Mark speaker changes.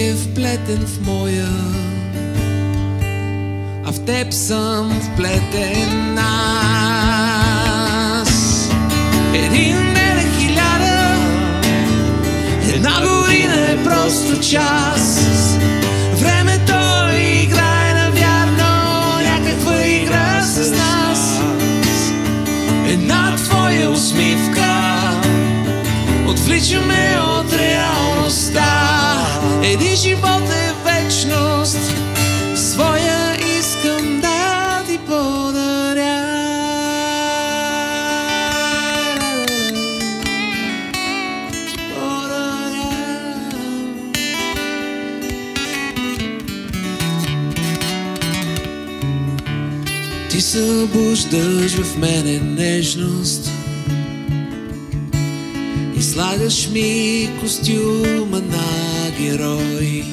Speaker 1: е вплетен в моя, а в теб съм вплетен аз. Един ден е 1000, една година е просто час. Времето играе навярно някаква игра с нас. Една твоя усмивка отвличаме от реалността. Един живот е вечност, своя искам да ти подаря. Ти събуждаш в мене нежност и слагаш ми костюма на герой.